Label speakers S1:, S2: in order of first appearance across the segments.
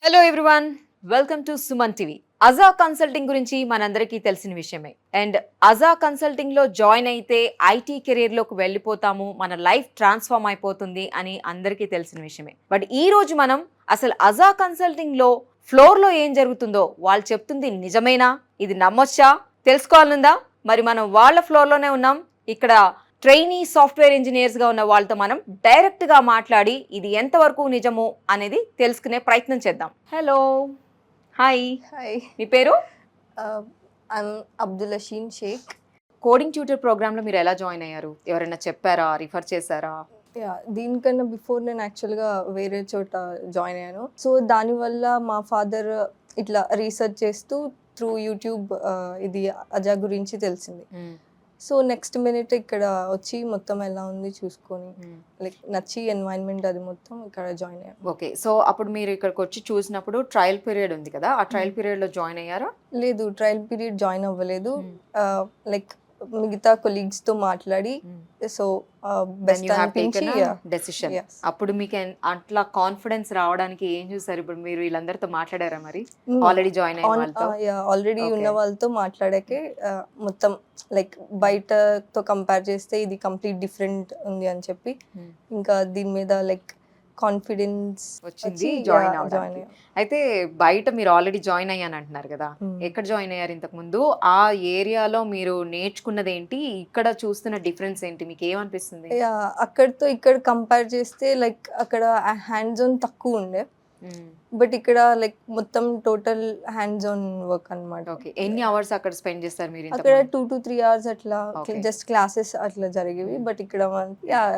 S1: Hello everyone, welcome to Suman TV. Aja consulting గురించి మనందరికీ తెలిసిన విషయమే. అండ్ అజా కన్సల్టింగ్ లో జాయిన్ అయితే ఐటీ కెరీర్ లోకి వెళ్ళిపోతాము, మన లైఫ్ ట్రాన్స్ఫార్మ్ అయిపోతుంది అని అందరికీ తెలిసిన విషయమే. బట్ ఈ రోజు మనం అసలు అజా కన్సల్టింగ్ లో ఫ్లోర్ లో ఏం జరుగుతుందో, వాళ్ళు చెప్తుంది నిజమేనా, ఇది నమ్మొచ్చా, తెలుసుకోవాలనుందా? మరి మనం వాళ్ళ ఫ్లోర్ లోనే ఉన్నాం. ఇక్కడ ట్రైనీ సాఫ్ట్వేర్ ఇంజనీర్స్ గా ఉన్న వాళ్ళతో మనం డైరెక్ట్ గా మాట్లాడి ఇది ఎంతవరకు నిజమో అనేది తెలుసుకునే ప్రయత్నం చేద్దాం. హలో, హాయ్,
S2: హాయ్,
S1: మీ పేరు?
S2: I'm Abdul Hasheen Shaik.
S1: Coding tutor program లో మీరు ఎలా జాయిన్ అయ్యారు? ఎవరైనా చెప్పారా, రిఫర్ చేశారా?
S2: దీనికన్నా బిఫోర్ నేను యాక్చువల్గా వేరే చోట జాయిన్ అయ్యాను. సో దానివల్ల మా ఫాదర్ ఇట్లా రీసెర్చ్ చేస్తూ త్రూ యూట్యూబ్ ఇది అజా గురించి తెలిసింది. సో నెక్స్ట్ మినిట్ ఇక్కడ వచ్చి మొత్తం ఎలా ఉంది చూసుకొని లైక్ నచ్చి ఎన్వైరన్మెంట్ అది మొత్తం ఇక్కడ జాయిన్ అయ్యాను.
S1: ఓకే, సో అప్పుడు మీరు ఇక్కడికి వచ్చి చూసినప్పుడు ట్రయల్ పీరియడ్ ఉంది కదా, ఆ ట్రయల్ పీరియడ్ లో జాయిన్ అయ్యారా?
S2: లేదు, ట్రయల్ పీరియడ్ జాయిన్ అవ్వలేదు. లైక్ మిగతా కొలీగ్స్ తో మాట్లాడి సో బెస్ట్ అనిపించి
S1: డెసిషన్. అప్పుడు మీకు అట్లా కాన్ఫిడెన్స్ రావడానికి ఏం చూసారు? ఇప్పుడు మీరు వీళ్ళందరితో మాట్లాడారా? మరి ఆల్రెడీ జాయిన్ అయిన వాళ్ళతో?
S2: ఆల్రెడీ ఉన్న వాళ్ళతో మాట్లాడాకే మొత్తం లైక్ బయటతో కంపేర్ చేస్తే ఇది కంప్లీట్ డిఫరెంట్ ఉంది అని చెప్పి ఇంకా దీని మీద లైక్ కాన్ఫిడెన్స్
S1: వచ్చింది జాయిన్ అవడానికి. అయితే బయట మీరు ఆల్రెడీ జాయిన్ అయ్యాను అంటున్నారు కదా, ఎక్కడ జాయిన్ అయ్యారు ఇంతకు ముందు? ఆ ఏరియాలో మీరు నేర్చుకున్నది ఏంటి, ఇక్కడ చూస్తున్న డిఫరెన్స్ ఏంటి, మీకు ఏమనిపిస్తుంది?
S2: అక్కడితో ఇక్కడ కంపేర్ చేస్తే లైక్ అక్కడ హ్యాండ్స్ ఆన్ తక్కువ ఉండే, బట్ ఇక్కడ లైక్ మొత్తం టోటల్ హ్యాండ్స్ ఆన్ వర్క్ అన్నమాట.
S1: ఓకే, ఎన్ని అవర్స్ అక్కడ స్పెండ్ చేస్తారు మీరు?
S2: అక్కడ 2 to 3 hours అట్లా జస్ట్ క్లాసెస్ అట్లా జరిగేవి, బట్ ఇక్కడ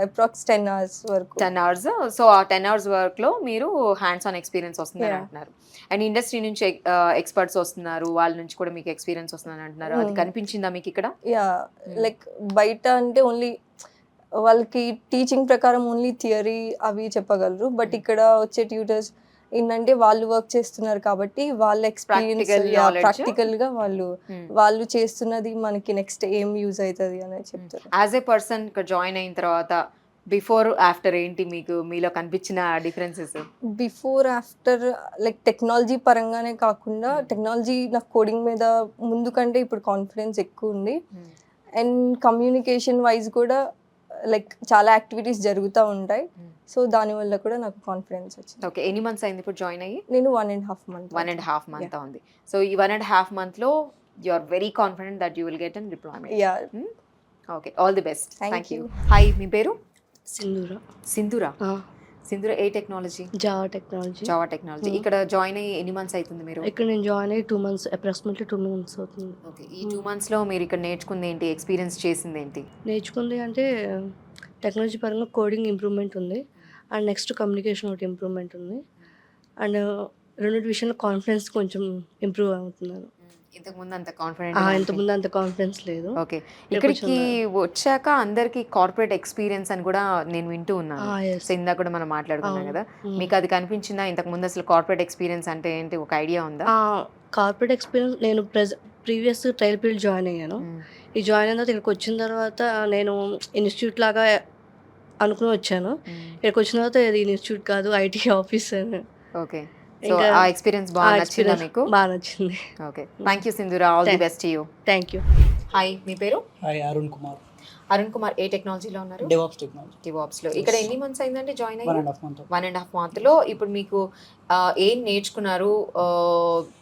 S2: అప్రాక్స్ 10 hours వరకు.
S1: 10 hours. సో ఆ 10 hours వర్క్ లో మీరు హ్యాండ్స్ ఆన్ ఎక్స్పీరియన్స్ వస్తుందని అంటున్నారు. అండ్ ఇండస్ట్రీ నుంచి ఎక్స్పర్ట్స్ వస్తున్నారు, వాళ్ళ నుంచి కూడా మీకు ఎక్స్పీరియన్స్ వస్తుందని అంటున్నారు. అది కనిపించిందా మీకు ఇక్కడ?
S2: లైక్ బయట అంటే ఓన్లీ వాళ్ళకి టీచింగ్ ప్రకారం ఓన్లీ థియరీ అవి చెప్పగలరు, బట్ ఇక్కడ వచ్చే ట్యూటర్స్ ఏంటంటే వాళ్ళు వర్క్ చేస్తున్నారు కాబట్టి వాళ్ళ ఎక్స్పీరియన్స్ ప్రాక్టికల్ గా వాళ్ళు చేస్తున్నది మనకి నెక్స్ట్ ఏం యూజ్ అవుతుంది అని చెప్తారు.
S1: యాజ్ ఏ పర్సన్ ఇక్కడ జాయిన్ అయిన తర్వాత బిఫోర్ ఆఫ్టర్ ఏంటి మీకు మీలో కనిపించిన differences?
S2: Before after like technology పరంగానే కాకుండా టెక్నాలజీ నాకు కోడింగ్ మీద ముందు కంటే ఇప్పుడు కాన్ఫిడెన్స్ ఎక్కువ ఉంది. అండ్ కమ్యూనికేషన్ వైజ్ కూడా లైక్ చాలా యాక్టివిటీస్ జరుగుతూ ఉంటాయి, సో దానివల్ల కూడా నాకు కాన్ఫిడెన్స్ వచ్చింది.
S1: ఓకే, ఎన్ని మంత్స్ అయింది ఇప్పుడు జాయిన్ అయ్యి?
S2: నేను 1.5 months.
S1: 1.5 month ఉంది. సో ఈ 1.5 month లో you are very confident that you will get an deployment. Okay, all the best. Thank you. Hi, మీ పేరు? సింధూరా. సింధూరా ఏ టెక్నాలజీ?
S3: Java technology.
S1: ఇక్కడ జాయిన్ అయ్యి ఎన్ని మంత్స్ అవుతుంది మీరు?
S3: ఇక్కడ నేను జాయిన్ అయ్యి 2 months, అప్రాక్సిమేట్లీ 2 months అవుతుంది.
S1: ఓకే, ఈ 2 months లో మీరు ఇక్కడ నేర్చుకుంది ఏంటి, ఎక్స్పీరియన్స్ చేసింది ఏంటి?
S3: నేర్చుకుంది అంటే టెక్నాలజీ పరంగా కోడింగ్ ఇంప్రూవ్మెంట్ ఉంది, అండ్ నెక్స్ట్ కమ్యూనికేషన్ ఒకటి ఇంప్రూవ్మెంట్ ఉంది, అండ్ రెండింటి విషయంలో కాన్ఫిడెన్స్ కొంచెం ఇంప్రూవ్ అవుతున్నాను.
S1: ఇంతకుముందు
S3: అంత కాన్ఫిడెన్స్ లేదు.
S1: ఓకే, ఇక్కడికి వచ్చాక అందరికి కార్పొరేట్ ఎక్స్పీరియన్స్ అని కూడా నేను వింటూ ఉన్నాను. సో ఇందాక కూడా మనం మాట్లాడుకున్నాం కదా, మీకు అది కనిపించిందా? ఇంతకు ముందు అసలు కార్పొరేట్ ఎక్స్పీరియన్స్ అంటే ఏంటి, ఒక ఐడియా ఉందా?
S3: కార్పొరేట్ ఎక్స్పీరియన్స్ నేను ప్రీవియస్ ట్రయల్ పీరియడ్ జాయిన్ అయ్యాను. ఈ జాయిన్ అయిన తర్వాత ఇక్కడికి వచ్చిన తర్వాత నేను ఇన్స్టిట్యూట్ లాగా అనుకుని వచ్చాను. ఇక్కడికి వచ్చిన తర్వాత ఇది ఇన్స్టిట్యూట్ కాదు, ఐటీ ఆఫీస్.
S1: ఓకే, సో ఆ ఎక్స్పీరియన్స్ బాగా నచ్చిందా మీకు?
S3: బాగా నచ్చింది.
S1: Okay, thank you Sindhura, all the best to you.
S3: Thank you.
S1: Hi, మీ పేరు?
S4: హాయ్, అరుణ్ కుమార్.
S1: అరుణ్ కుమార్ ఏ టెక్నాలజీలో ఉన్నారు? డివాప్స్ లో. ఇక్కడ ఎన్ని మంత్స్ అయిందంటే జాయిన్ అయ్యి? 1.5 month లో. ఇప్పుడు మీకు ఏం నేర్చుకున్నారు?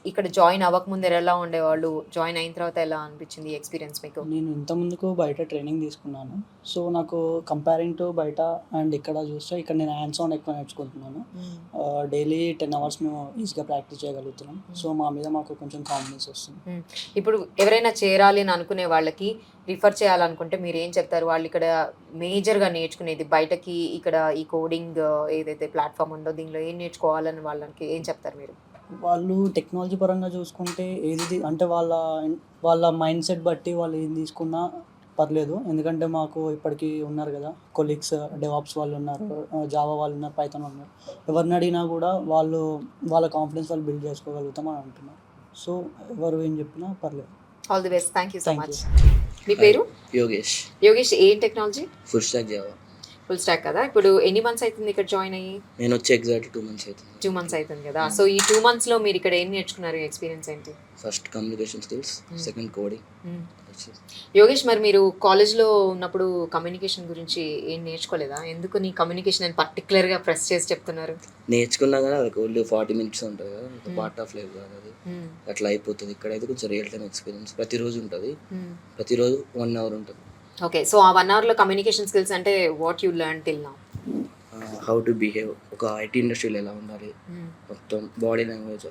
S1: ఇక్కడ జాయిన్ అవ్వకముందు ఎలా ఉండేవాళ్ళు, జాయిన్ అయిన తర్వాత ఎలా అనిపించింది ఎక్స్పీరియన్స్ మీకు?
S4: నేను ఇంత ముందుకు బయట ట్రైనింగ్ తీసుకున్నాను, సో నాకు కంపేరింగ్ టు బయట అండ్ ఇక్కడ చూస్తే ఇక్కడ నేను హ్యాండ్స్ ఆన్ ఎక్కువ నేర్చుకుంటున్నాను. డైలీ 10 hours మేము ఈజీగా ప్రాక్టీస్ చేయగలుగుతున్నాం, సో మా మీద మాకు కొంచెం కాన్ఫిడెన్స్ వస్తుంది.
S1: ఇప్పుడు ఎవరైనా చేరాలి అని అనుకునే వాళ్ళకి, రిఫర్ చేయాలనుకుంటే మీరు ఏం చెప్తారు? వాళ్ళు ఇక్కడ మేజర్గా నేర్చుకునేది బయటకి, ఇక్కడ ఈ కోడింగ్ ఏదైతే ప్లాట్ఫామ్ ఉందో దీనిలో ఏం నేర్చుకోవాలని వాళ్ళకి ఏం చెప్తారు మీరు?
S4: వాళ్ళు టెక్నాలజీ పరంగా చూసుకుంటే ఏది అంటే వాళ్ళ మైండ్ సెట్ బట్టి వాళ్ళు ఏం తీసుకున్నా పర్లేదు, ఎందుకంటే మాకు ఇప్పటికీ ఉన్నారు కదా కొలీగ్స్, డెవాప్స్ వాళ్ళు ఉన్నారు, జావా వాళ్ళు ఉన్నారు, పైథాన్ ఉన్నారు. ఎవరిని అడిగినా కూడా వాళ్ళ కాన్ఫిడెన్స్ వాళ్ళు బిల్డ్ చేసుకోగలుగుతాం అని అంటున్నారు. సో ఎవరు ఏం చెప్పినా పర్లేదు.
S1: All the best. Thank you so much. మీ పేరు?
S5: యోగేష్.
S1: యోగేష్ ఏ technology?
S5: Full stack Java.
S1: Full stack కదా. ఇప్పుడు ఎన్ని మంత్స్ అవుతుంది ఇక్కడ జాయిన్ అయ్యి?
S5: నేను వచ్చి ఎగ్జాక్ట్ 2 months అవుతుంది.
S1: 2 months అవుతుంది కదా. సో ఈ 2 months లో మీరు ఇక్కడ ఏం నేర్చుకున్నారు? ఎక్స్పీరియన్స్ ఏంటి?
S5: First communication skills, second coding.
S1: Yogesh, మరి మీరు కాలేజ్లో ఉన్నప్పుడు కమ్యూనికేషన్ గురించి ఏం నేర్చుకోలేదా? ఎందుకు నీ కమ్యూనికేషన్ అని పర్టికులర్గా ప్రెస్ చేసి చెప్తున్నారు?
S5: నేర్చుకున్నా కానీ అది ఓన్లీ 40 minutes ఉంటుంది కదా, పార్ట్ ఆఫ్ లైఫ్ కాదు అది, అట్లా అయిపోతుంది. ఇక్కడైతే కొంచెం రియల్ టైం ఎక్స్పీరియన్స్ ప్రతిరోజు ఉంటుంది, ప్రతిరోజు 1 hour ఉంటుంది.
S1: ఓకే, సో ఆ 1 hourలో కమ్యూనికేషన్ స్కిల్స్ అంటే what you learn till now?
S5: How to behave, ఒక ఐటీ ఇండస్ట్రీలో ఎలా ఉండాలి, మొత్తం బాడీ లాంగ్వేజ్,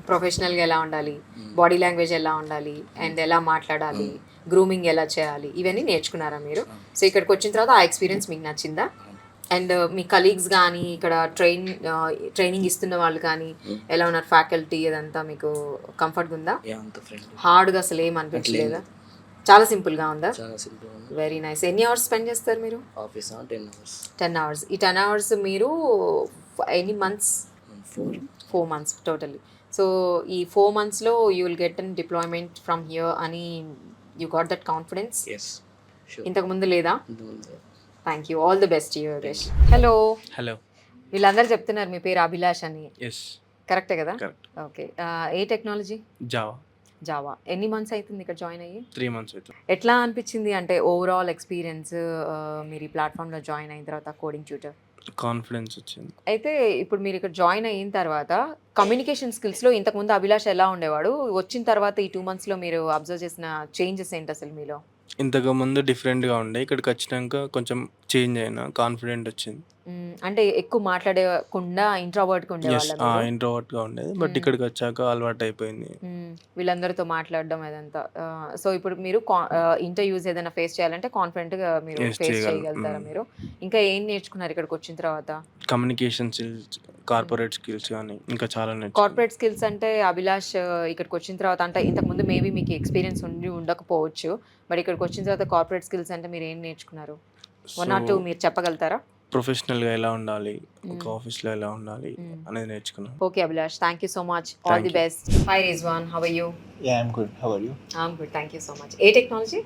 S1: ప్రొఫెషనల్గా ఎలా ఉండాలి, బాడీ లాంగ్వేజ్ ఎలా ఉండాలి, అండ్ ఎలా మాట్లాడాలి, గ్రూమింగ్ ఎలా చేయాలి, ఇవన్నీ నేర్చుకున్నారా మీరు? సో ఇక్కడికి వచ్చిన తర్వాత ఆ ఎక్స్పీరియన్స్ మీకు నచ్చిందా? అండ్ మీ కలీగ్స్ కానీ ఇక్కడ ట్రైనింగ్ ఇస్తున్న వాళ్ళు కానీ ఎలా ఉన్నారు? ఫ్యాకల్టీ అదంతా మీకు కంఫర్ట్గా ఉందా?
S5: అంత ఫ్రెండ్
S1: హార్డ్గా అసలు ఏం అనిపించలేదా? చాలా సింపుల్గా ఉందా?
S5: చాలా సింపుల్ ఉంది.
S1: Very nice. ఎన్ని అవర్స్ స్పెండ్ చేస్తారు మీరు?
S5: Office 10 hours.
S1: 10 hours. ఈ 10 hours మీరు ఎన్ని మంత్స్? 4 months totally. సో ఈ 4 monthsలో you will get an deployment from here అని you got that confidence?
S5: Yes, sure.
S1: ఇంతకు ముందు లేదా?
S5: ఇంతకుముందు.
S1: Thank you. All the best Yogesh. Hello.
S6: Hello.
S1: వీళ్ళందరూ చెప్తున్నారు మీ పేరు అభిలాష్ అని.
S6: ఎస్,
S1: కరెక్టే కదా?
S6: కరెక్ట్.
S1: ఓకే. ఏ టెక్నాలజీ?
S6: జావా.
S1: జావా. ఎన్ని మంత్స్ అవుతుంది ఇక్కడ జాయిన్ అయ్యి?
S6: 3 months అవుతుంది.
S1: ఎట్లా అనిపించింది అంటే ఓవరాల్ ఎక్స్పీరియన్స్ మీరు ఈ ప్లాట్ఫామ్లో జాయిన్ అయిన తర్వాత కోడింగ్ ట్యూటర్?
S6: కాన్ఫిడెన్స్ వచ్చింది.
S1: అయితే ఇప్పుడు మీరు ఇక్కడ జాయిన్ అయిన తర్వాత కమ్యూనికేషన్ స్కిల్స్లో ఇంతకుముందు అభిలాష్ ఎలా ఉండేవాడు, వచ్చిన తర్వాత ఈ 2 monthsలో మీరు అబ్జర్వ్ చేసిన చేంజెస్ ఏంటి అసలు మీలో?
S6: ఇంతకు ముందు డిఫరెంట్గా ఉండే, ఇక్కడికి వచ్చినాక కొంచెం చేంజ్ అయినా, కాన్ఫిడెంట్ వచ్చింది.
S1: అంటే ఎక్కువ మాట్లాడకుండా ఇంట్రోవర్ట్గా
S6: ఎస్,
S1: ఉండేవాళ్ళ?
S6: ఇంట్రోవర్ట్గా ఉండేది, బట్ ఇక్కడికి వచ్చాక అలవాటు అయిపోయింది.
S1: వీళ్ళందరితో మాట్లాడడం అదంతా. సో ఇప్పుడు మీరు ఇంటర్వ్యూస్ ఏదైనా ఫేస్ చేయాలంటే కాన్ఫిడెంట్గా మీరు
S6: Yes,
S1: ఫేస్
S6: చేయగలం.
S1: చేయగలుగుతారా మీరు? ఇంకా ఏం నేర్చుకున్నారు ఇక్కడికి వచ్చిన తర్వాత?
S6: కమ్యూనికేషన్ స్కిల్స్, కార్పొరేట్ స్కిల్స్ కానీ ఇంకా చాలా నేర్చుకున్నాను.
S1: కార్పొరేట్ స్కిల్స్ అంటే అభిలాష్ ఇక్కడికి వచ్చిన తర్వాత అంటే ఇంతకుముందు మేబీ మీకు ఎక్స్పీరియన్స్ ఉండి ఉండకపోవచ్చు, బట్ ఇక్కడికి వచ్చిన తర్వాత కార్పొరేట్ స్కిల్స్ అంటే మీరు ఏం నేర్చుకున్నారు? 1 or 2 మీరు చెప్పగలుగుతారా?
S6: ప్రొఫెషనల్గా ఎలా ఉండాలి, ఒక ఆఫీస్లో ఎలా ఉండాలి అనేది నేర్చుకున్నాను.
S1: Okay Abhilash, thank you so much. All
S6: Thank
S1: the
S6: you.
S1: Best. Hi Rizwan, how are you?
S7: Yeah, I'm good. How are you?
S1: I'm good, thank you so much. ఏ టెక్నాలజీ?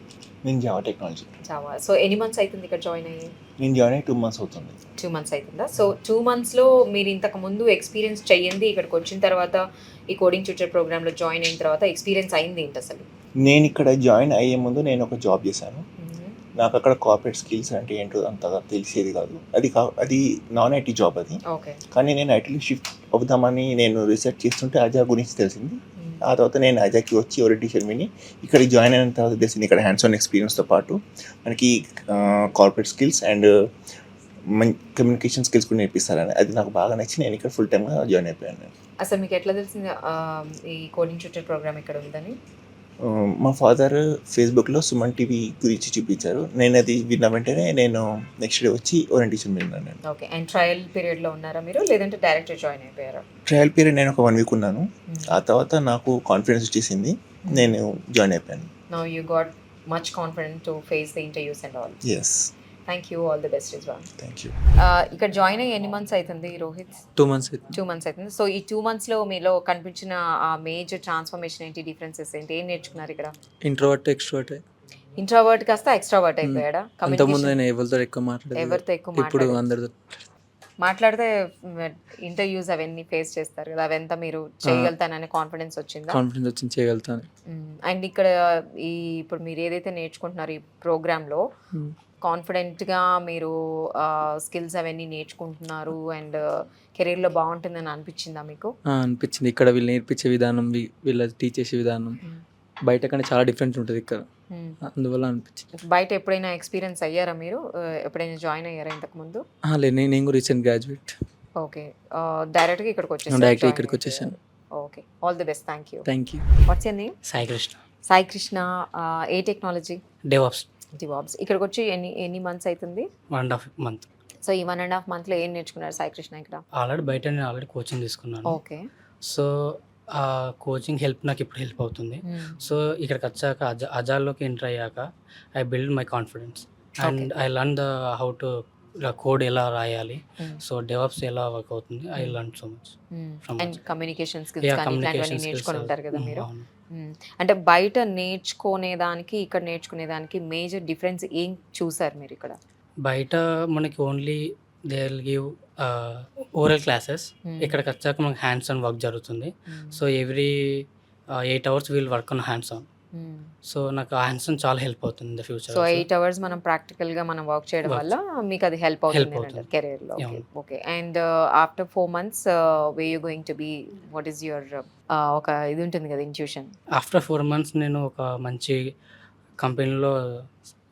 S7: నేను జావా టెక్నాలజీ.
S1: జావా. సో ఎన్ని months అవుతుంది ఇక్కడ join అయ్యి?
S7: నేను join అయ్యి 2 months అవుతుంది.
S1: 2 months అవుతుందా? సో 2 monthsలో మీరు ఇంతకు ముందు ఎక్స్పీరియన్స్ చెయ్యింది, ఇక్కడికి వచ్చిన తర్వాత ఈ కోడింగ్ ట్యూటర్ ప్రోగ్రామ్లో జాయిన్ అయిన తర్వాత ఎక్స్పీరియన్స్ అయింది ఏంటి అసలు?
S7: నేను ఇక్కడ జాయిన్ అయ్యే ముందు నేను ఒక జాబ్ చేశాను. నాకు అక్కడ కార్పొరేట్ స్కిల్స్ అంటే ఏంటో అంతగా తెలిసేది కాదు. అది నాన్ ఐటీ జాబ్ అది.
S1: ఓకే.
S7: కానీ నేను ఐటీలో షిఫ్ట్ అవుదామని నేను రీసెర్చ్ చేస్తుంటే అజా గురించి తెలిసింది. ఆ తర్వాత నేను అజాకి వచ్చి ఓరియంటేషన్ విని ఇక్కడ జాయిన్ అయిన తర్వాత తెలిసింది ఇక్కడ హ్యాండ్స్ ఆన్ ఎక్స్పీరియన్స్తో పాటు మనకి corporate skills and communication skills కూడా నేర్పిస్తారని. అది నాకు బాగా నచ్చి నేను ఇక్కడ ఫుల్ టైమ్గా జాయిన్ అయిపోయాను.
S1: అసలు మీకు ఎట్లా తెలిసింది ఈ కోడింగ్ ట్యూటర్ ప్రోగ్రామ్ ఇక్కడ ఉందని?
S7: మా ఫాదర్ ఫేస్బుక్లో సుమన్ టీవీ గురించి చూపించారు. నేను అది విన్న వెంటనే నేను నెక్స్ట్ డే వచ్చి ఓరియంటేషన్ విన్నాను. నేను
S1: ఓకే. అండ్ ట్రయల్ పీరియడ్లో ఉన్నారా మీరు, లేదంటే డైరెక్ట్ జాయిన్ అయిపోయారా?
S7: ట్రయల్ పీరియడ్ నేను ఒక 1 week ఉన్నాను. ఆ తర్వాత నాకు కాన్ఫిడెన్స్ వచ్చేసింది, నేను జాయిన్ అయిపోయాను.
S1: Now you got much confident to face the interviews and all.
S7: Yes,
S1: thank you. All the best Rizwan.
S7: Thank you.
S1: ఇక్కడ జాయిన్ అయ్యి ఎన్ని మంత్స్ అవుతుంది రోహిత్?
S8: 2 months అవుతుంది.
S1: 2 months అవుతుంది. సో ఈ 2 monthsలో మీలో కనిపించిన ఆ మేజర్ ట్రాన్స్ఫర్మేషన్ ఏంటి, డిఫరెన్సెస్ ఏంటి, ఏం నేర్చుకున్నారు ఇక్కడ?
S8: Introvert extrovert.
S1: ఇంట్రోవర్ట్ కాస్త ఎక్స్ట్రావర్ట్ అయిపోయాడా?
S8: అంతకుముందు నేను ఎవరితో ఎక్కువ మాట్లాడేది,
S1: ఎవరితో ఎక్కువ
S8: ఇప్పుడు
S1: మాట్లాడారు?
S8: అందరితో
S1: మాట్లాడితే ఇంటర్వ్యూస్ అవన్నీ ఫేస్ చేస్తారు కదా, అవంతా మీరు చేయగలుగుతాననే కాన్ఫిడెన్స్ వచ్చిందా?
S8: కాన్ఫిడెన్స్ వచ్చి చేయగలుగుతాను.
S1: అండ్ ఇక్కడ ఇప్పుడు మీరు ఏదైతే నేర్చుకుంటున్నారు ఈ ప్రోగ్రాంలో కాన్ఫిడెంట్గా మీరు స్కిల్స్ అవన్నీ నేర్చుకుంటున్నారు అండ్ కెరీర్లో బాగుంటుందని అనిపించిందా మీకు?
S8: అనిపించింది. ఇక్కడ వీళ్ళు నేర్పించే విధానం, వీళ్ళ టీచ్ చేసే విధానం బయట కంటే చాలా డిఫరెంట్ ఉంటుంది ఇక్కడ, అందువల్ల అనిపించింది.
S1: బయట ఎప్పుడైనా ఎక్స్పీరియన్స్ అయ్యారా మీరు? ఎప్పుడైనా జాయిన్ అయ్యారా ఇంతకు ముందు?
S8: లేదు, నేను కూడా రీసెంట్ గ్రాడ్యుయేట్.
S1: ఓకే. డైరెక్ట్గా ఇక్కడికి
S8: డైరెక్ట్గా ఇక్కడికి వచ్చేసాను.
S1: Okay. All the best. Thank you.
S8: Thank you.
S1: What's your name?
S9: Sai Krishna.
S1: Sai Krishna. A technology?
S9: DevOps.
S1: DevOps. ఇక్కడికి వచ్చి ఎన్ని మంత్స్ అవుతుంది?
S9: 1.5 month.
S1: సో ఈ 1.5 monthలో ఏం నేర్చుకున్నారు సాయి కృష్ణ ఇక్కడ?
S9: ఆల్రెడీ బయట నేను ఆల్రెడీ కోచింగ్ తీసుకున్నాను.
S1: ఓకే.
S9: సో ఆ కోచింగ్ హెల్ప్ నాకు ఇప్పుడు హెల్ప్ అవుతుంది. సో ఇక్కడికి వచ్చాక అజాల్లోకి ఎంటర్ అయ్యాక I build my confidence and I learn the how to code ఎలా రాయాలి, సో డెవాప్స్ ఎలా వర్క్ అవుతుంది. I learn so much from
S1: and communication skills కానీ ఇట్లాంటివన్నీ
S9: కమ్యూనికేషన్
S1: నేర్చుకొని ఉంటారు కదా మీరు.
S9: అవును.
S1: అంటే బయట నేర్చుకునేదానికి ఇక్కడ నేర్చుకునేదానికి మేజర్ డిఫరెన్స్ ఏం చూసారు మీరు ఇక్కడ?
S9: బయట మనకి only they will give oral classes. ఇక్కడికి వచ్చాక మనకి హ్యాండ్స్ ఆన్ వర్క్ జరుగుతుంది. So every 8 hours wheel work on hands on. So నాకు ఆ హ్యాండ్స్ ఆన్ చాలా హెల్ప్ అవుతుంది in the future.
S1: So 8 hours మనం ప్రాక్టికల్ గా మనం వర్క్ చేయడం
S9: Work.
S1: వల్ల మీకు అది హెల్ప్ అవుతుంది
S9: అవుతుంది.
S1: కెరీర్ లో.
S9: Yeah.
S1: Okay and after 4 months way you going to be, what is your ఒక ఇది ఉంటుంది కదా ఇంట్యూషన్?
S9: ఆఫ్టర్ 4 months నేను ఒక మంచి కంపెనీలో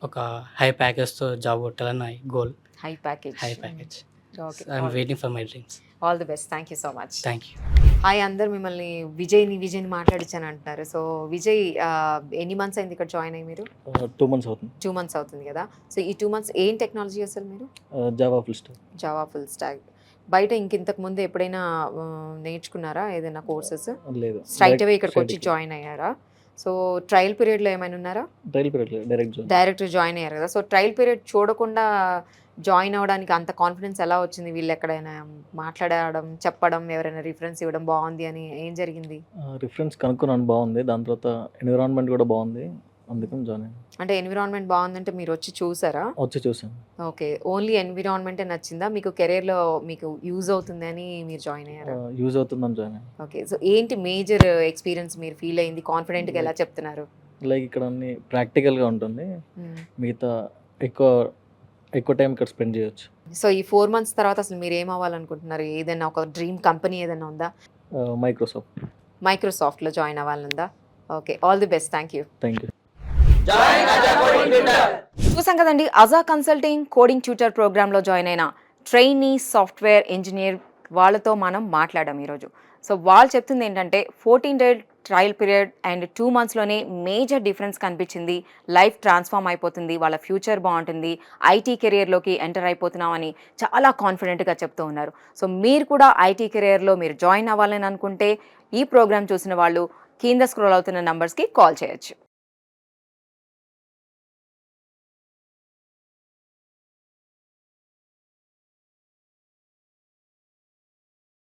S9: ఒక హై ప్యాకేజ్తో జాబ్ కొట్టాలని నా goal.
S1: High package.
S9: High package.
S1: Okay,
S9: I'm waiting for my dreams.
S1: All the best. Thank you so much.
S9: Thank you.
S1: Hi, అందరు మిమ్మల్ని విజయ్ని మాట్లాడించాను అంటున్నారు. సో విజయ్ ఎన్ని మంత్స్ అయింది ఇక్కడ జాయిన్ అయ్యి మీరు?
S8: 2 months అవుతుంది.
S1: 2 months అవుతుంది కదా. సో ఈ 2 months ఏం టెక్నాలజీ అసలు మీరు?
S8: Java full stack.
S1: Java full stock. బయట ఇంతకు ముందు ఎప్పుడైనా నేర్చుకున్నారా ఏదైనా కోర్సెస్?
S8: లేదు,
S1: స్ట్రైట్ అవే ఇక్కడికి వచ్చి జాయిన్ అయ్యారా? సో ట్రయల్ పీరియడ్లో ఏమైనా ఉన్నారా?
S8: Trial period direct
S1: direct join అయ్యారు కదా. సో ట్రయల్ పీరియడ్ చూడకుండా జాయిన్ అవ్వడానికి అంత కాన్ఫిడెన్స్ ఎలా వచ్చింది? వీళ్ళు ఎక్కడైనా మాట్లాడడం, చెప్పడం, ఎవరైనా రిఫరెన్స్ ఇవ్వడం బాగుంది అని ఏం జరిగింది?
S8: రిఫరెన్స్ కనుక్కున్నాను, బాగుంది. దాని తర్వాత ఎన్విరాన్మెంట్ కూడా బాగుంది, అందుకని జాయిన్ అయ్యాను.
S1: అంటే ఎన్విరాన్మెంట్ బాగుందంటే మీరు వచ్చి చూసారా?
S8: వచ్చి చూసాను.
S1: ఓకే, ఓన్లీ ఎన్విరాన్మెంటే నచ్చిందా మీకు? కెరీర్లో మీకు యూజ్ అవుతుంది అని మీరు జాయిన్ అయ్యారా?
S8: యూజ్ అవుతుందని జాయిన్ అయ్యాను.
S1: ఓకే, సో ఏంటి మేజర్ ఎక్స్పీరియన్స్ మీరు ఫీల్ అయింది? కాన్ఫిడెంట్గా ఎలా చెప్తున్నారు?
S8: లైక్ ఇక్కడ అన్ని ప్రాక్టికల్గా ఉంటుంది, మిగతా ఎక్కువ టైం ఇక్కడ స్పెండ్ చేయొచ్చు.
S1: సో ఈ 4 months తర్వాత అసలు మీరు ఏం అవ్వాలనుకుంటున్నారు? ఏదైనా ఒక డ్రీమ్ కంపెనీ ఏదైనా ఉందా? మైక్రోసాఫ్ట్లో జాయిన్ అవ్వాలనుందా? Okay, all the best. Thank you.
S8: Thank you.
S1: చూసాం కదండి, అజా కన్సల్టింగ్ కోడింగ్ ట్యూటర్ ప్రోగ్రాంలో జాయిన్ అయిన ట్రైనీ సాఫ్ట్వేర్ ఇంజనీర్ వాళ్ళతో మనం మాట్లాడాం ఈరోజు. సో వాళ్ళు చెప్తుంది ఏంటంటే 14 days ట్రయల్ పీరియడ్ అండ్ 2 monthsలోనే మేజర్ డిఫరెన్స్ కనిపించింది. లైఫ్ ట్రాన్స్ఫార్మ్ అయిపోతుంది, వాళ్ళ ఫ్యూచర్ బాగుంటుంది, ఐటీ కెరియర్లోకి ఎంటర్ అయిపోతున్నామని చాలా కాన్ఫిడెంట్గా చెప్తూ ఉన్నారు. సో మీరు కూడా ఐటీ కెరియర్లో మీరు జాయిన్ అవ్వాలని అనుకుంటే ఈ ప్రోగ్రామ్ చూసిన వాళ్ళు కింద స్క్రోల్ అవుతున్న నంబర్స్కి కాల్ చేయొచ్చు.